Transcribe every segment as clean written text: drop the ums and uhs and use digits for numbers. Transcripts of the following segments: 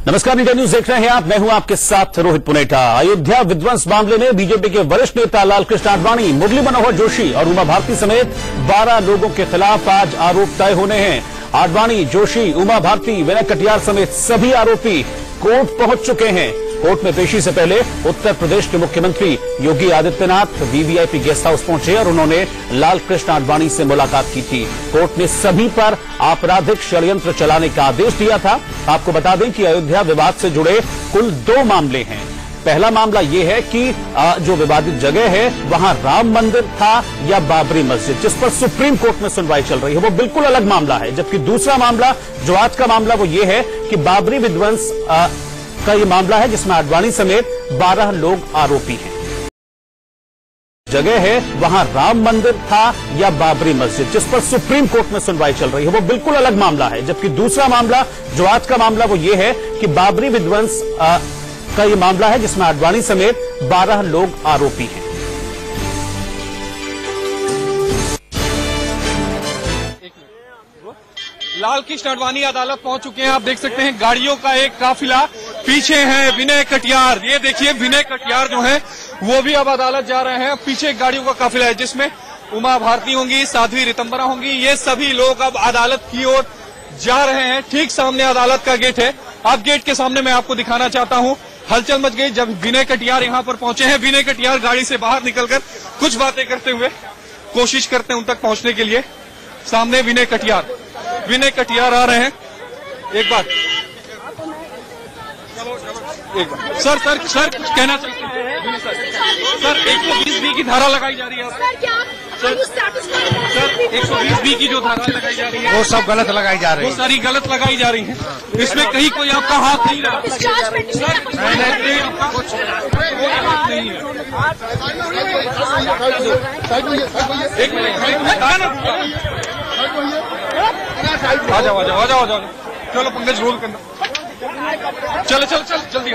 नमस्कार, India news देख रहे हैं आप। मैं हूं आपके साथ रोहित पुनेठा। अयोध्या विध्वंस मामले में बीजेपी के वरिष्ठ नेता लालकृष्ण आडवाणी, मुरली मनोहर जोशी और उमा भारती समेत 12 लोगों के खिलाफ आज आरोप तय होने हैं। आडवाणी, जोशी, उमा भारती, विनय कटियार समेत सभी आरोपी कोर्ट पहुंच चुके हैं। कोर्ट में पेशी से पहले उत्तर प्रदेश के मुख्यमंत्री Yogi Adityanath VVIP guest house पहुंचे और उन्होंने लालकृष्ण आडवाणी से मुलाकात की थी। कोर्ट ने सभी पर आपराधिक षड्यंत्र चलाने का आदेश दिया था। आपको बता दें कि अयोध्या विवाद से जुड़े कुल 2 मामले हैं। पहला मामला यह है कि जो विवादित जगह है वहां राम मंदिर था या बाबरी मस्जिद, जिस पर सुप्रीम कोर्ट में सुनवाई चल रही है, वो बिल्कुल अलग मामला है। जबकि दूसरा मामला, जो आज का मामला, वो ये है कि बाबरी विध्वंस का ये मामला है जिसमें आडवाणी समेत 12 लोग आरोपी हैं। जगह है वहां राम मंदिर था या बाबरी मस्जिद, जिस पर सुप्रीम कोर्ट में सुनवाई चल रही है, वो बिल्कुल अलग मामला है। जबकि दूसरा मामला, जो आज का मामला, वो ये है कि बाबरी विध्वंस का ये मामला है जिसमें आडवाणी समेत 12 लोग आरोपी हैं। लालकृष्ण आडवाणी अदालत पहुंच चुके हैं। आप देख सकते हैं गाड़ियों का एक काफिला पीछे है। विनय कटियार, ये देखिए विनय कटियार जो है वो भी अब अदालत जा रहे हैं। पीछे गाड़ियों का काफिला है जिसमें उमा भारती होंगी, साध्वी रितंबरा होंगी। ये सभी लोग अब अदालत की ओर जा रहे हैं। ठीक सामने अदालत का गेट है। अब गेट के सामने मैं आपको दिखाना चाहता हूँ, हलचल मच गई जब विनय कटियार यहाँ पर पहुंचे हैं। विनय कटियार गाड़ी से बाहर निकलकर कुछ बातें करते हुए कोशिश करते हैं उन तक पहुंचने के लिए। सामने विनय कटियार आ रहे हैं। एक बार सर कुछ कहना चाहते हैं सर? 120B की धारा लगाई जा रही है सर 120B की जो धारा लगाई जा रही है वो सब गलत लगाई जा रही है, वो सारी गलत लगाई जा रही है। इसमें कहीं कोई आपका हाथ नहीं रहा सर, कुछ नहीं है। एक मिनट, आ जाओ। चलो पंकज, रोल करना। चलो जल्दी।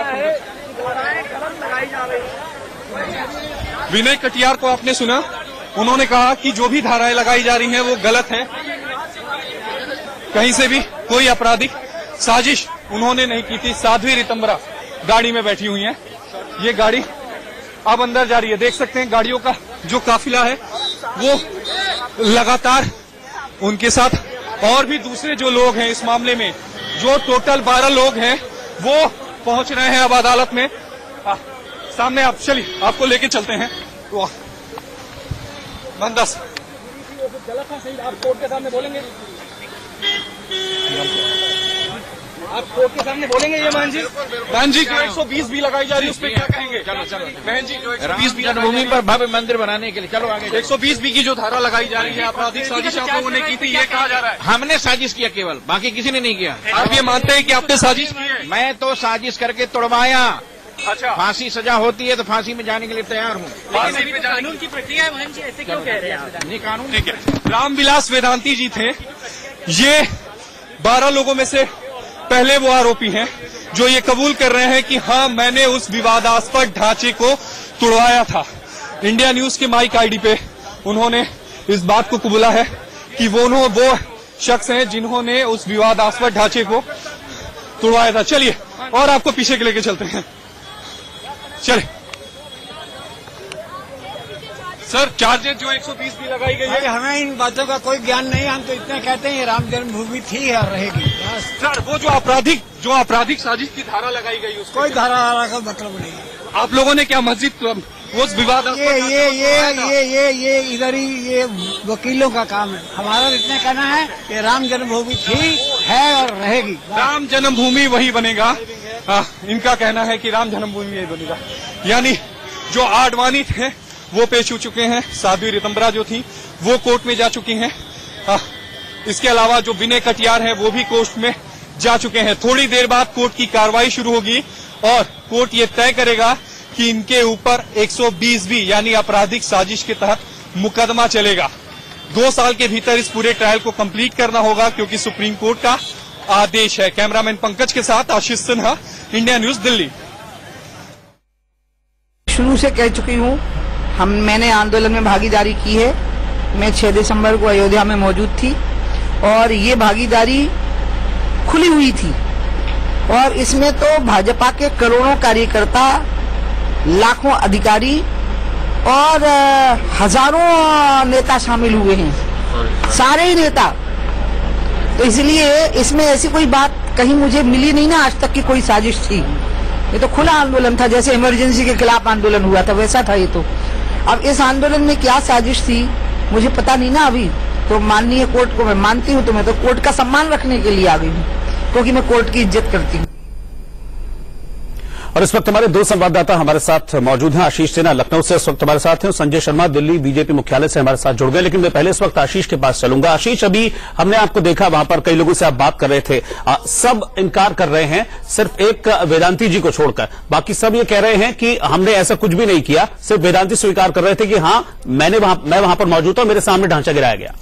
विनय कटियार को आपने सुना, उन्होंने कहा कि जो भी धाराएं लगाई जा रही हैं वो गलत है। कहीं से भी कोई आपराधिक साजिश उन्होंने नहीं की थी। साध्वी रितंबरा गाड़ी में बैठी हुई हैं। ये गाड़ी अब अंदर जा रही है। देख सकते हैं गाड़ियों का जो काफिला है वो लगातार, उनके साथ और भी दूसरे जो लोग हैं इस मामले में, जो टोटल 12 लोग हैं, वो पहुंच रहे हैं अब अदालत में। सामने आप चलिए, आपको लेके चलते हैं। मंदस गलत है, सही आप कोर्ट के सामने बोलेंगे? आप कोर्ट के सामने बोलेंगे ये बहन जी जो 120B लगाई जा रही है उस पर क्या कहेंगे? चलो बहन जी, जो 120B जन्मभूमि पर भव्य मंदिर बनाने के लिए, चलो आगे। 120B की जो धारा लगाई जा रही है, आपराधिक साजिश आप लोगों ने की थी, ये कहा जा रहा है। हमने साजिश किया, केवल, बाकी किसी ने नहीं किया। आप ये मानते हैं कि आपने साजिश की है? मैं तो साजिश करके तुड़वाया। अच्छा, फांसी सजा होती है तो फांसी में जाने के लिए तैयार हूँ। कानून की प्रक्रिया है बहन जी, ऐसे क्यों कह रहे हैं? नहीं, कानून ठीक है। रामविलास वेदांती जी थे, ये 12 लोगों में से पहले वो आरोपी हैं जो ये कबूल कर रहे हैं कि हाँ, मैंने उस विवादास्पद ढांचे को तुड़वाया था। इंडिया न्यूज के माइक आईडी पे उन्होंने इस बात को कबूला है कि वो शख्स हैं जिन्होंने उस विवादास्पद ढांचे को तुड़वाया था। चलिए और आपको पीछे के लेके चलते हैं। चले सर, चार्जेस जो 120B लगाई गई है, हमें इन बातों का कोई ज्ञान नहीं। हम तो इतना कहते हैं राम जन्मभूमि थी और रहेगी। सर वो जो आपराधिक साजिश की धारा लगाई गई, उसको कोई धारा का मतलब नहीं। आप लोगों ने क्या मस्जिद उस विवाद ये इधर ही ये वकीलों का काम है। हमारा इतना कहना है कि राम जन्मभूमि थी, है और रहेगी। राम जन्मभूमि वही बनेगा। इनका कहना है कि राम जन्मभूमि यही बनेगा। यानी जो आडवाणी थे वो पेश हो चुके हैं, साध्वी रितंबरा जो थी वो कोर्ट में जा चुकी हैं। इसके अलावा जो विनय कटियार है वो भी कोर्ट में जा चुके हैं। थोड़ी देर बाद कोर्ट की कार्रवाई शुरू होगी और कोर्ट ये तय करेगा कि इनके ऊपर 120B यानी आपराधिक साजिश के तहत मुकदमा चलेगा। 2 साल के भीतर इस पूरे ट्रायल को कंप्लीट करना होगा क्योंकि सुप्रीम कोर्ट का आदेश है। कैमरामैन पंकज के साथ आशीष सिन्हा, इंडिया न्यूज, दिल्ली। शुरू से कह चुकी हूँ, मैंने आंदोलन में भागीदारी की है। मैं 6 दिसंबर को अयोध्या में मौजूद थी और ये भागीदारी खुली हुई थी। और इसमें तो भाजपा के करोड़ों कार्यकर्ता, लाखों अधिकारी और हजारों नेता शामिल हुए हैं, सारे ही नेता। तो इसलिए इसमें ऐसी कोई बात कहीं मुझे मिली नहीं ना आज तक की कोई साजिश थी। ये तो खुला आंदोलन था, जैसे इमरजेंसी के खिलाफ आंदोलन हुआ था वैसा था ये तो। अब इस आंदोलन में क्या साजिश थी मुझे पता नहीं ना अभी। तो माननीय कोर्ट को मैं मानती हूँ, तो मैं तो कोर्ट का सम्मान रखने के लिए आ गई हूँ, क्योंकि मैं कोर्ट की इज्जत करती हूँ। और इस वक्त हमारे दो संवाददाता हमारे साथ मौजूद हैं। आशीष सेना लखनऊ से इस वक्त हमारे साथ हैं, संजय शर्मा दिल्ली बीजेपी मुख्यालय से हमारे साथ जुड़ गए। लेकिन मैं पहले इस वक्त आशीष के पास चलूंगा। आशीष, अभी हमने आपको देखा, वहां पर कई लोगों से आप बात कर रहे थे, सब इनकार कर रहे हैं, सिर्फ एक वेदांती जी को छोड़कर बाकी सब ये कह रहे हैं कि हमने ऐसा कुछ भी नहीं किया। सिर्फ वेदांती स्वीकार कर रहे थे कि हाँ मैं वहां पर मौजूद था, मेरे सामने ढांचा गिराया गया।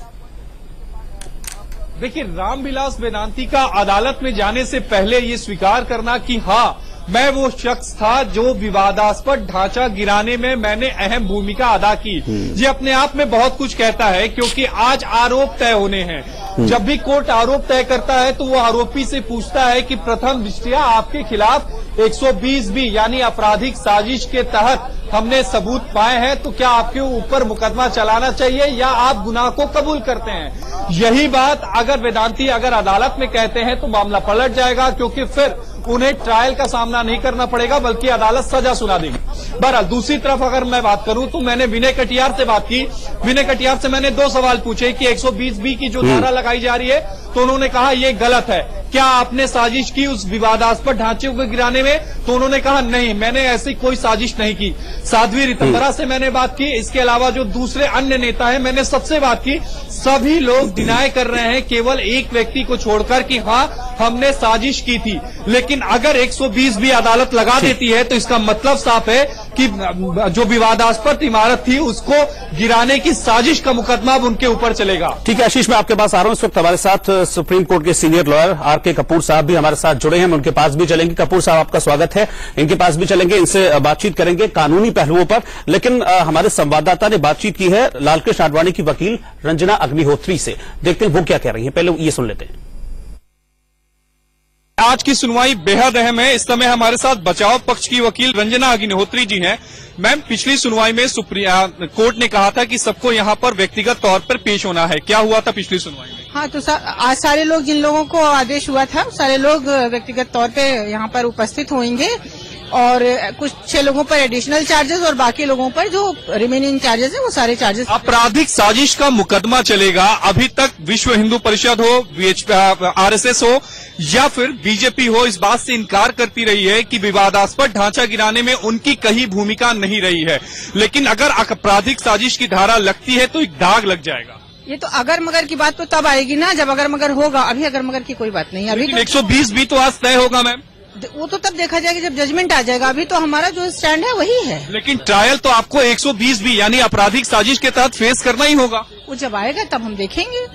देखिए, रामविलास वेदांती का अदालत में जाने से पहले ये स्वीकार करना कि हाँ मैं वो शख्स था जो विवादास्पद ढांचा गिराने में मैंने अहम भूमिका अदा की, ये अपने आप में बहुत कुछ कहता है। क्योंकि आज आरोप तय होने हैं। जब भी कोर्ट आरोप तय करता है तो वो आरोपी से पूछता है कि प्रथम दृष्टया आपके खिलाफ 120 यानी आपराधिक साजिश के तहत हमने सबूत पाए हैं, तो क्या आपके ऊपर मुकदमा चलाना चाहिए या आप गुनाह को कबूल करते हैं। यही बात अगर वेदांती अगर अदालत में कहते हैं तो मामला पलट जाएगा, क्योंकि फिर उन्हें ट्रायल का सामना नहीं करना पड़ेगा बल्कि अदालत सजा सुना देगी। बहरहाल दूसरी तरफ अगर मैं बात करूं तो मैंने विनय कटियार से बात की। विनय कटियार से मैंने 2 सवाल पूछे कि 120B की जो धारा लगाई जा रही है, तो उन्होंने कहा ये गलत है। क्या आपने साजिश की उस विवादास्पद ढांचे को गिराने में? तो उन्होंने कहा नहीं, मैंने ऐसी कोई साजिश नहीं की। साध्वी रितंबरा से मैंने बात की। इसके अलावा जो दूसरे अन्य नेता हैं मैंने सबसे बात की। सभी लोग डिनाई कर रहे हैं, केवल एक व्यक्ति को छोड़कर कि हाँ हमने साजिश की थी। लेकिन अगर 120B अदालत लगा देती है तो इसका मतलब साफ है कि जो विवादास्पद इमारत थी उसको गिराने की साजिश का मुकदमा अब उनके ऊपर चलेगा। ठीक है आशीष, मैं आपके पास आ रहा हूं। इस वक्त हमारे साथ सुप्रीम कोर्ट के सीनियर लॉयर आर.के. कपूर साहब भी हमारे साथ जुड़े हैं, हम उनके पास भी चलेंगे। कपूर साहब, आपका स्वागत है। इनके पास भी चलेंगे, इनसे बातचीत करेंगे कानूनी पहलुओं पर। लेकिन हमारे संवाददाता ने बातचीत की है लालकृष्ण आडवाणी की वकील रंजना अग्निहोत्री से। देखते हैं वो क्या कह रही हैं, पहले ये सुन लेते हैं। आज की सुनवाई बेहद अहम है। इस समय हमारे साथ बचाव पक्ष की वकील रंजना अग्निहोत्री जी हैं। मैम, पिछली सुनवाई में कोर्ट ने कहा था कि सबको यहाँ पर व्यक्तिगत तौर पर पेश होना है, क्या हुआ था पिछली सुनवाई में? हाँ, तो आज सारे लोग, जिन लोगों को आदेश हुआ था, सारे लोग व्यक्तिगत तौर पे यहाँ पर उपस्थित होंगे और कुछ 6 लोगों पर एडिशनल चार्जेस और बाकी लोगों पर जो रिमेनिंग चार्जेस है वो सारे चार्जेस। आपराधिक साजिश का मुकदमा चलेगा। अभी तक विश्व हिंदू परिषद हो, RSS हो या फिर बीजेपी हो, इस बात से इनकार करती रही है कि विवादास्पद ढांचा गिराने में उनकी कहीं भूमिका नहीं रही है। लेकिन अगर आपराधिक साजिश की धारा लगती है तो एक दाग लग जाएगा। ये तो अगर मगर की बात तो तब आएगी ना जब अगर मगर होगा। अभी अगर मगर की कोई बात नहीं है। अभी 120B तो आज तय होगा मैम। वो तो तब देखा जाएगा जब जजमेंट आ जाएगा। अभी तो हमारा जो स्टैंड है वही है। लेकिन ट्रायल तो आपको 120B यानी आपराधिक साजिश के तहत फेस करना ही होगा। वो जब आएगा तब हम देखेंगे,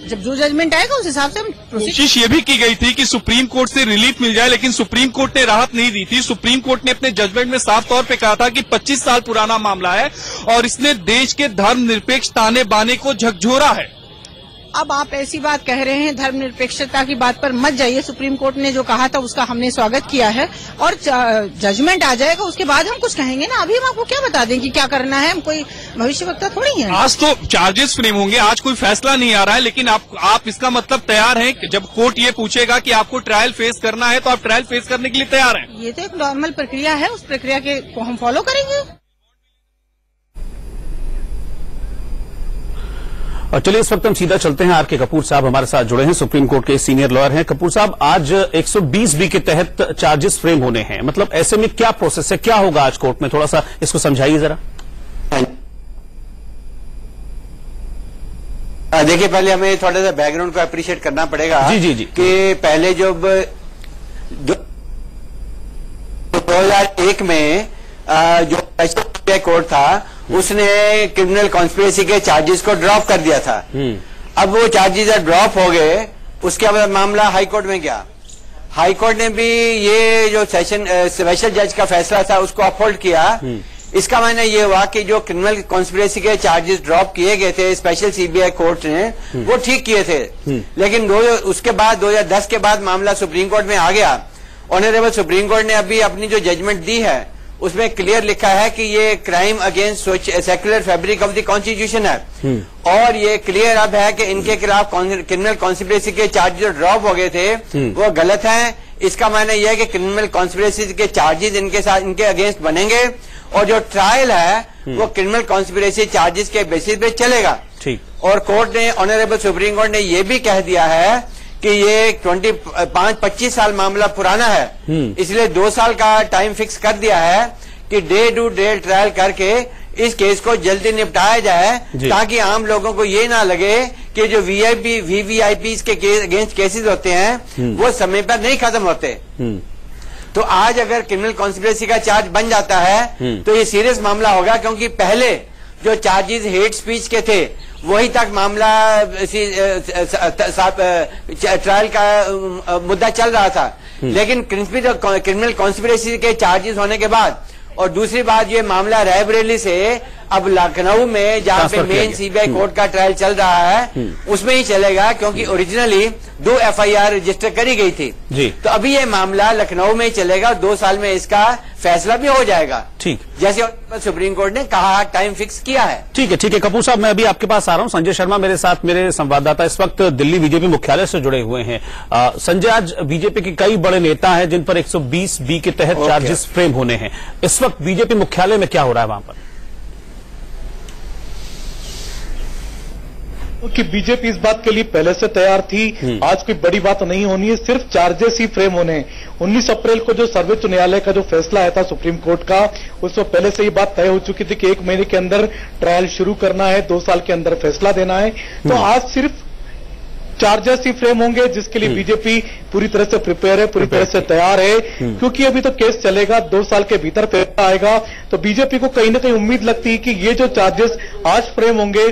जब जो जजमेंट आएगा उस हिसाब से हम कोशिश ये भी की गई थी कि सुप्रीम कोर्ट से रिलीफ मिल जाए, लेकिन सुप्रीम कोर्ट ने राहत नहीं दी थी। सुप्रीम कोर्ट ने अपने जजमेंट में साफ तौर पे कहा था कि 25 साल पुराना मामला है और इसने देश के धर्मनिरपेक्ष ताने बाने को झकझोरा है। अब आप ऐसी बात कह रहे हैं, धर्मनिरपेक्षता की बात पर मत जाइए। सुप्रीम कोर्ट ने जो कहा था उसका हमने स्वागत किया है और जजमेंट आ जाएगा उसके बाद हम कुछ कहेंगे ना। अभी हम आपको क्या बता दें कि क्या करना है, हम कोई भविष्यवक्ता थोड़ी है। आज तो चार्जेस फ्रेम होंगे, आज कोई फैसला नहीं आ रहा है, लेकिन आप इसका मतलब तैयार हैं कि जब कोर्ट ये पूछेगा कि आपको ट्रायल फेस करना है तो आप ट्रायल फेस करने के लिए तैयार हैं? ये तो एक नॉर्मल प्रक्रिया है, उस प्रक्रिया को हम फॉलो करेंगे। और चलिए इस वक्त हम सीधा चलते हैं। आर.के. कपूर साहब हमारे साथ जुड़े हैं, सुप्रीम कोर्ट के सीनियर लॉयर हैं। कपूर साहब, आज 120B के तहत चार्जेस फ्रेम होने हैं, मतलब ऐसे में क्या प्रोसेस है, क्या होगा आज कोर्ट में? थोड़ा सा इसको समझाइए जरा। देखिए, पहले हमें थोड़ा सा बैकग्राउंड को अप्रिशिएट करना पड़ेगा। जी कि पहले जब 2001 में जो कोर्ट था उसने क्रिमिनल कॉन्स्पिरेसी के चार्जेस को ड्रॉप कर दिया था। अब वो चार्जेस ड्रॉप हो गए, उसके बाद मामला हाई कोर्ट में गया। हाई कोर्ट ने भी ये जो स्पेशल जज का फैसला था उसको अपहोल्ड किया। इसका मायने ये हुआ कि जो क्रिमिनल कॉन्स्पिरेसी के चार्जेस ड्रॉप किए गए थे स्पेशल CBI कोर्ट ने, वो ठीक किए थे। लेकिन उसके बाद 2010 के बाद मामला सुप्रीम कोर्ट में आ गया ऑनरेबल सुप्रीम कोर्ट ने अभी अपनी जो जजमेंट दी है उसमें क्लियर लिखा है कि ये crime against secular fabric of the constitution है और ये क्लियर अब है कि इनके खिलाफ क्रिमिनल कॉन्स्पिरेसी के चार्जेस जो ड्रॉप हो गए थे वो गलत हैं। इसका मायने यह है कि क्रिमिनल कॉन्स्पिरेसी के चार्जेस इनके अगेंस्ट बनेंगे और जो ट्रायल है वो क्रिमिनल कॉन्स्पिरेसी चार्जेस के बेसिस पे चलेगा। ठीक। और कोर्ट ने ऑनरेबल सुप्रीम कोर्ट ने ये भी कह दिया है कि ये 25 साल मामला पुराना है, इसलिए 2 साल का टाइम फिक्स कर दिया है कि डे टू डे ट्रायल करके इस केस को जल्दी निपटाया जाए ताकि आम लोगों को ये ना लगे कि जो वीवीआईपी के अगेंस्ट केसेस होते हैं वो समय पर नहीं खत्म होते। तो आज अगर क्रिमिनल कॉन्स्पिरेसी का चार्ज बन जाता है तो ये सीरियस मामला होगा, क्योंकि पहले जो चार्जेस हेट स्पीच के थे वही तक मामला ट्रायल का मुद्दा चल रहा था, लेकिन क्रिमिनल कॉन्स्पिरेसी के चार्जेस होने के बाद और दूसरी बात ये मामला रायबरेली से अब लखनऊ में जहाँ पे मेन सीबीआई कोर्ट का ट्रायल चल रहा है उसमें ही चलेगा, क्योंकि ओरिजिनली 2 एफआईआर रजिस्टर करी गई थी जी। तो अभी ये मामला लखनऊ में ही चलेगा, 2 साल में इसका फैसला भी हो जाएगा। ठीक, जैसे सुप्रीम कोर्ट ने कहा टाइम फिक्स किया है। ठीक है कपूर साहब, मैं अभी आपके पास आ रहा हूं। संजय शर्मा मेरे साथ, मेरे संवाददाता इस वक्त दिल्ली बीजेपी मुख्यालय से जुड़े हुए हैं। संजय, आज बीजेपी के कई बड़े नेता हैं जिन पर 120B के तहत चार्जेस फ्रेम होने हैं। इस वक्त बीजेपी मुख्यालय में क्या हो रहा है वहां पर? कि बीजेपी इस बात के लिए पहले से तैयार थी, आज कोई बड़ी बात नहीं होनी है, सिर्फ चार्जेस ही फ्रेम होने हैं। 19 अप्रैल को जो सर्वोच्च न्यायालय का जो फैसला आया था सुप्रीम कोर्ट का, उसमें पहले से ये बात तय हो चुकी थी कि 1 महीने के अंदर ट्रायल शुरू करना है, 2 साल के अंदर फैसला देना है। तो आज सिर्फ चार्जेस ही फ्रेम होंगे, जिसके लिए बीजेपी पूरी तरह से प्रिपेयर है, पूरी तरह से तैयार है, क्योंकि अभी तो केस चलेगा, 2 साल के भीतर फैसला आएगा। तो बीजेपी को कहीं ना कहीं उम्मीद लगती है कि ये जो चार्जेस आज फ्रेम होंगे,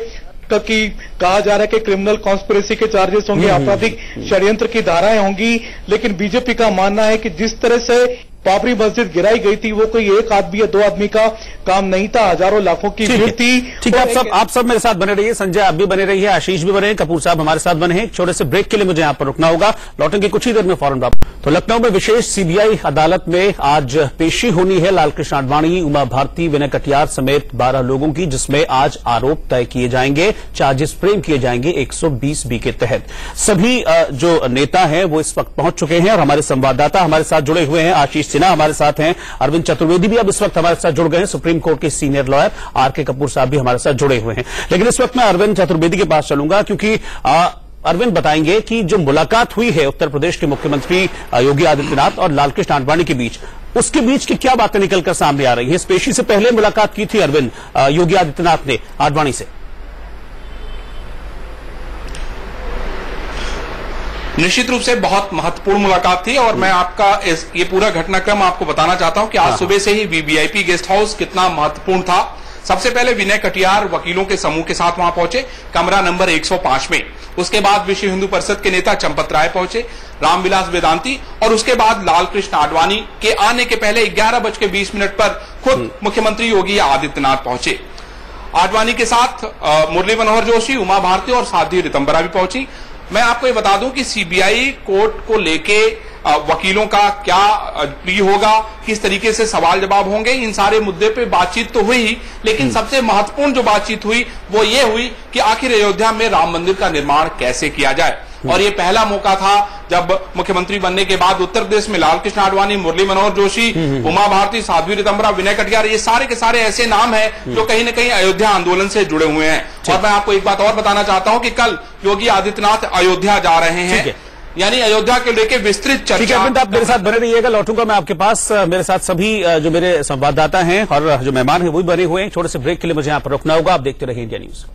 क्योंकि कहा जा रहा है कि क्रिमिनल कॉन्स्पिरेसी के चार्जेस होंगे, आपराधिक षड्यंत्र की धाराएं होंगी, लेकिन बीजेपी का मानना है कि जिस तरह से बाबरी मस्जिद गिराई गई थी वो कोई 1 आदमी या 2 आदमी का काम नहीं था, हजारों लाखों की भीड़ थी। ठीक है, आप सब मेरे साथ बने रहिए। संजय आप भी बने रहिए, आशीष भी बने, कपूर साहब हमारे साथ बने हैं। एक छोटे से ब्रेक के लिए मुझे यहां पर रुकना होगा, लौटेंगे कुछ ही देर में फौरन वापस। तो लखनऊ में विशेष सीबीआई अदालत में आज पेशी होनी है लालकृष्ण आडवाणी, उमा भारती, विनय कटियार समेत 12 लोगों की, जिसमें आज आरोप तय किए जाएंगे, चार्जेस फ्रेम किए जाएंगे 120B के तहत। सभी जो नेता हैं वो इस वक्त पहुंच चुके हैं और हमारे संवाददाता हमारे साथ जुड़े हुए हैं। आशीष सिन्हा हमारे साथ हैं, अरविंद चतुर्वेदी भी अब इस वक्त हमारे साथ जुड़ गए हैं, सुप्रीम कोर्ट के सीनियर लॉयर आर.के. कपूर साहब भी हमारे साथ जुड़े हुए हैं। लेकिन इस वक्त मैं अरविंद चतुर्वेदी के पास चलूंगा, क्योंकि अरविंद बताएंगे कि जो मुलाकात हुई है उत्तर प्रदेश के मुख्यमंत्री योगी आदित्यनाथ और लालकृष्ण आडवाणी के बीच, उसके बीच की क्या बातें निकलकर सामने आ रही हैं? इस पेशी से पहले मुलाकात की थी अरविंद योगी आदित्यनाथ ने आडवाणी से। निश्चित रूप से बहुत महत्वपूर्ण मुलाकात थी और मैं आपका ये पूरा घटनाक्रम आपको बताना चाहता हूं कि आज सुबह से ही वीवीआईपी गेस्ट हाउस कितना महत्वपूर्ण था। सबसे पहले विनय कटियार वकीलों के समूह के साथ वहां पहुंचे, कमरा नंबर 105 में। उसके बाद विश्व हिंदू परिषद के नेता चंपत राय पहुंचे, रामविलास वेदांती, और उसके बाद लालकृष्ण आडवाणी के आने के पहले 11:20 पर खुद मुख्यमंत्री योगी आदित्यनाथ पहुंचे। आडवाणी के साथ मुरली मनोहर जोशी, उमा भारती और साध्वी रितंबरा भी पहुंची। मैं आपको ये बता दूं कि सीबीआई कोर्ट को लेके वकीलों का क्या प्ली होगा, किस तरीके से सवाल जवाब होंगे, इन सारे मुद्दे पे बातचीत तो हुई, लेकिन सबसे महत्वपूर्ण जो बातचीत हुई वो ये हुई कि आखिर अयोध्या में राम मंदिर का निर्माण कैसे किया जाए। और ये पहला मौका था जब मुख्यमंत्री बनने के बाद उत्तर प्रदेश में लालकृष्ण आडवाणी, मुरली मनोहर जोशी, उमा भारती, साध्वी रितंबरा, विनय कटियार, ये सारे के सारे ऐसे नाम हैं जो कहीं न कहीं अयोध्या आंदोलन से जुड़े हुए हैं। और मैं आपको एक बात और बताना चाहता हूं कि कल योगी आदित्यनाथ अयोध्या जा रहे हैं, यानी अयोध्या के लेके विस्तृत चर्चा। ठीक है अरविंद, आप मेरे साथ बने रहिएगा, लौटूंगा मैं आपके पास। मेरे साथ सभी जो मेरे संवाददाता हैं और जो मेहमान हैं वो भी बने हुए हैं। छोटे से ब्रेक के लिए मुझे यहां पर रुकना होगा। आप देखते रहिए इंडिया न्यूज।